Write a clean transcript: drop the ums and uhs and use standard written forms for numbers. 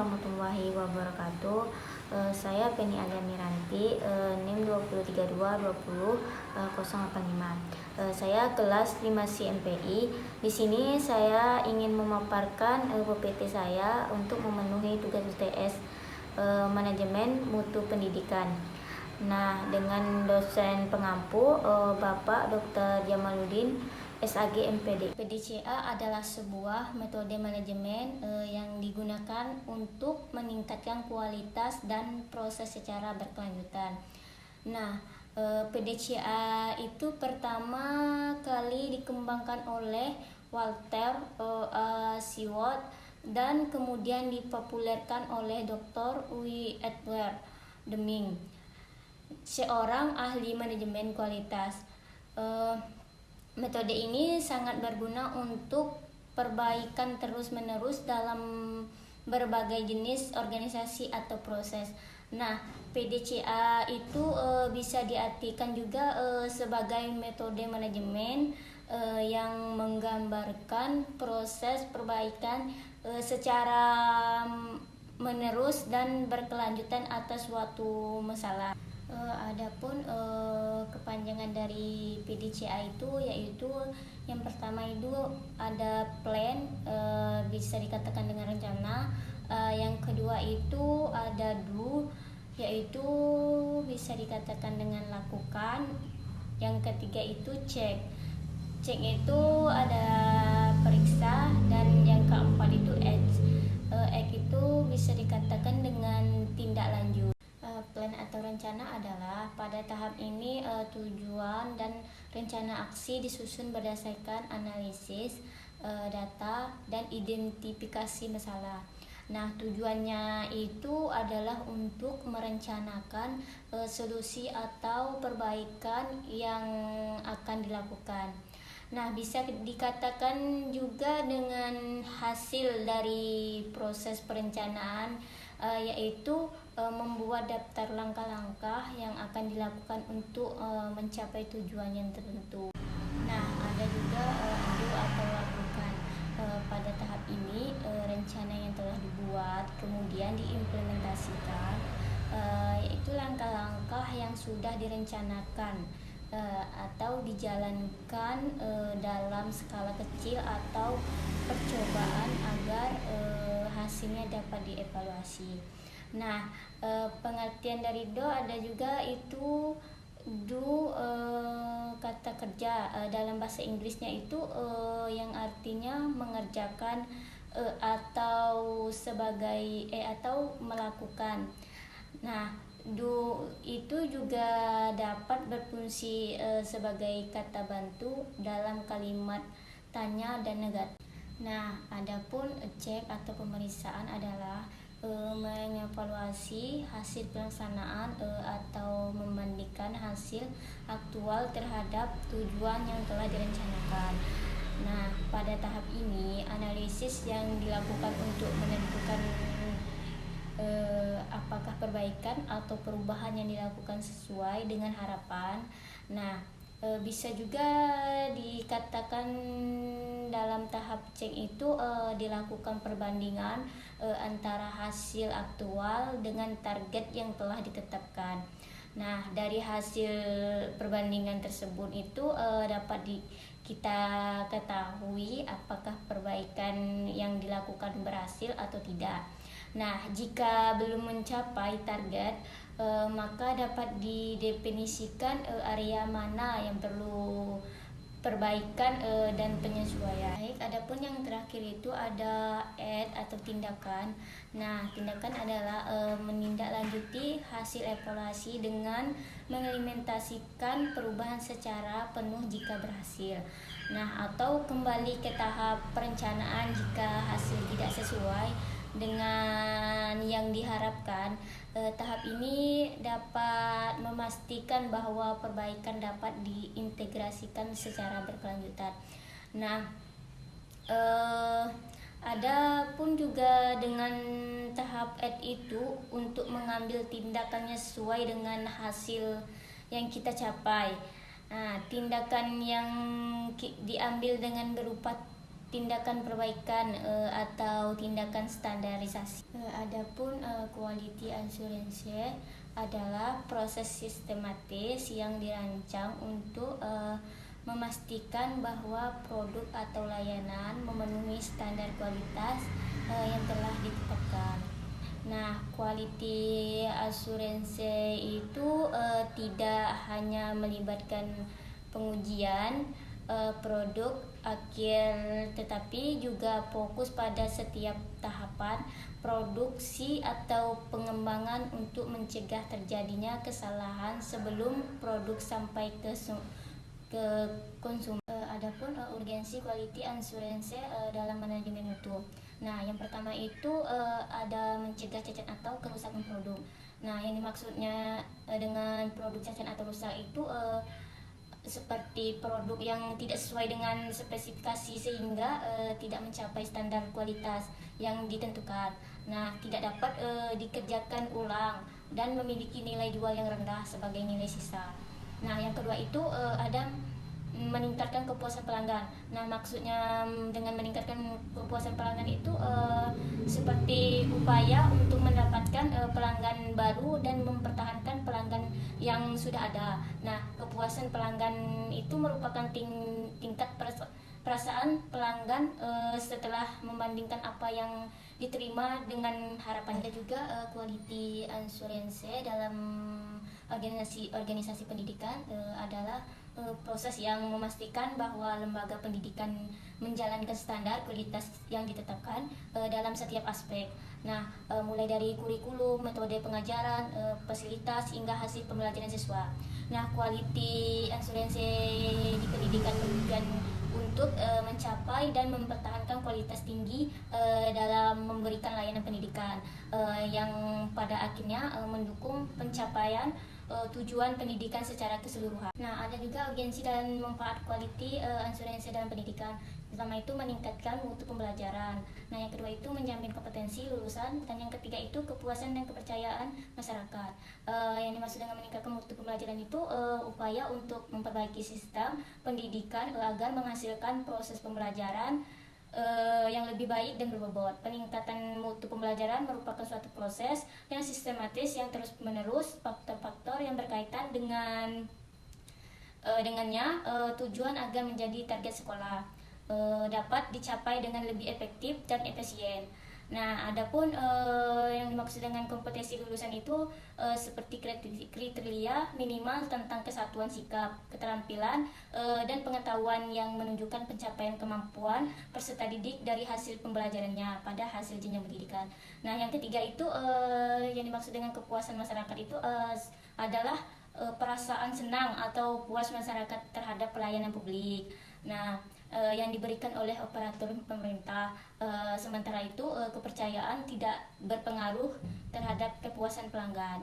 warahmatullahi wabarakatuh. Saya Penny Alia Miranti, NIM 203220085. Saya kelas 5C MPI. Di sini saya ingin memaparkan PPT saya untuk memenuhi tugas UTS Manajemen Mutu Pendidikan. Nah, dengan dosen pengampu Bapak Dr. Jamaluddin SAG MPD. PDCA adalah sebuah metode manajemen yang digunakan untuk meningkatkan kualitas dan proses secara berkelanjutan. Nah, PDCA itu pertama kali dikembangkan oleh Walter Siewert dan kemudian dipopulerkan oleh Dr. Edward Deming, seorang ahli manajemen kualitas. Metode ini sangat berguna untuk perbaikan terus-menerus dalam berbagai jenis organisasi atau proses. Nah, PDCA itu bisa diartikan juga sebagai metode manajemen yang menggambarkan proses perbaikan secara menerus dan berkelanjutan atas suatu masalah. Adapun kepanjangan dari PDCA itu yaitu yang pertama itu ada plan, bisa dikatakan dengan rencana. Yang kedua itu ada do, yaitu bisa dikatakan dengan lakukan. Yang ketiga itu cek itu ada periksa, dan yang keempat itu act itu bisa dikatakan dengan tindak lanjut. Plan atau rencana adalah pada tahap ini tujuan dan rencana aksi disusun berdasarkan analisis data dan identifikasi masalah. Nah, tujuannya itu adalah untuk merencanakan solusi atau perbaikan yang akan dilakukan. Nah, bisa dikatakan juga dengan hasil dari proses perencanaan, yaitu membuat daftar langkah-langkah yang akan dilakukan untuk mencapai tujuan yang tertentu. Nah, ada juga do atau lakukan. Pada tahap ini rencana yang telah dibuat kemudian diimplementasikan, yaitu langkah-langkah yang sudah direncanakan atau dijalankan dalam skala kecil atau percobaan agar hasilnya dapat dievaluasi. Nah, pengertian dari do ada juga itu do kata kerja dalam bahasa Inggrisnya itu yang artinya mengerjakan atau sebagai atau melakukan. Nah, do itu juga dapat berfungsi sebagai kata bantu dalam kalimat tanya dan negatif. Nah, adapun cek atau pemeriksaan adalah mengevaluasi hasil pelaksanaan atau membandingkan hasil aktual terhadap tujuan yang telah direncanakan. Nah, pada tahap ini analisis yang dilakukan untuk menentukan apakah perbaikan atau perubahan yang dilakukan sesuai dengan harapan. Nah, bisa juga dikatakan dalam tahap cek itu dilakukan perbandingan antara hasil aktual dengan target yang telah ditetapkan. Nah, dari hasil perbandingan tersebut itu dapat kita ketahui apakah perbaikan yang dilakukan berhasil atau tidak. Nah, jika belum mencapai target, maka dapat didefinisikan area mana yang perlu perbaikan dan penyesuaian. Baik, adapun yang terakhir itu ada act atau tindakan. Nah, tindakan adalah menindaklanjuti hasil evaluasi dengan mengimplementasikan perubahan secara penuh jika berhasil. Nah, atau kembali ke tahap perencanaan jika hasil tidak sesuai dengan yang diharapkan. Tahap ini dapat memastikan bahwa perbaikan dapat diintegrasikan secara berkelanjutan. Nah, ada pun juga dengan tahap act itu untuk mengambil tindakannya sesuai dengan hasil yang kita capai. Nah, tindakan yang diambil dengan berupa tindakan perbaikan atau tindakan standarisasi. Adapun quality assurance adalah proses sistematis yang dirancang untuk memastikan bahwa produk atau layanan memenuhi standar kualitas yang telah ditetapkan. Nah, quality assurance itu tidak hanya melibatkan pengujian produk akhir, tetapi juga fokus pada setiap tahapan produksi atau pengembangan untuk mencegah terjadinya kesalahan sebelum produk sampai ke konsumen. Adapun urgensi quality assurance dalam manajemen mutu. Nah, yang pertama itu ada mencegah cacat atau kerusakan produk. Nah, yang dimaksudnya dengan produk cacat atau rusak itu seperti produk yang tidak sesuai dengan spesifikasi sehingga tidak mencapai standar kualitas yang ditentukan. Nah, tidak dapat dikerjakan ulang dan memiliki nilai jual yang rendah sebagai nilai sisa. Nah, yang kedua itu ada meningkatkan kepuasan pelanggan. Nah, maksudnya dengan meningkatkan kepuasan pelanggan itu seperti upaya untuk mendapatkan pelanggan baru dan mempertahankan pelanggan yang sudah ada. Nah, kepuasan pelanggan itu merupakan tingkat perasaan pelanggan setelah membandingkan apa yang diterima dengan harapan. Ada juga quality assurance dalam organisasi pendidikan adalah proses yang memastikan bahwa lembaga pendidikan menjalankan standar kualitas yang ditetapkan dalam setiap aspek. Nah, mulai dari kurikulum, metode pengajaran, fasilitas hingga hasil pembelajaran siswa. Nah, quality assurance di pendidikan untuk mencapai dan mempertahankan kualitas tinggi dalam memberikan layanan pendidikan yang pada akhirnya mendukung pencapaian tujuan pendidikan secara keseluruhan. Nah, ada juga urgensi dan manfaat quality assurance dalam pendidikan. Pertama itu meningkatkan mutu pembelajaran. Nah, yang kedua itu menjamin kompetensi lulusan, dan yang ketiga itu kepuasan dan kepercayaan masyarakat. Yang dimaksud dengan meningkatkan mutu pembelajaran itu upaya untuk memperbaiki sistem pendidikan agar menghasilkan proses pembelajaran yang lebih baik dan berbobot. Peningkatan mutu pembelajaran merupakan suatu proses yang sistematis yang terus-menerus. Faktor-faktor yang berkaitan dengannya tujuan agar menjadi target sekolah dapat dicapai dengan lebih efektif dan efisien. Nah, adapun yang dimaksud dengan kompetensi lulusan itu seperti kriteria minimal tentang kesatuan sikap, keterampilan, dan pengetahuan yang menunjukkan pencapaian kemampuan peserta didik dari hasil pembelajarannya pada hasil jenjang pendidikan. Nah, yang ketiga itu yang dimaksud dengan kepuasan masyarakat itu adalah perasaan senang atau puas masyarakat terhadap pelayanan publik. Nah, yang diberikan oleh operator pemerintah. Sementara itu kepercayaan tidak berpengaruh terhadap kepuasan pelanggan.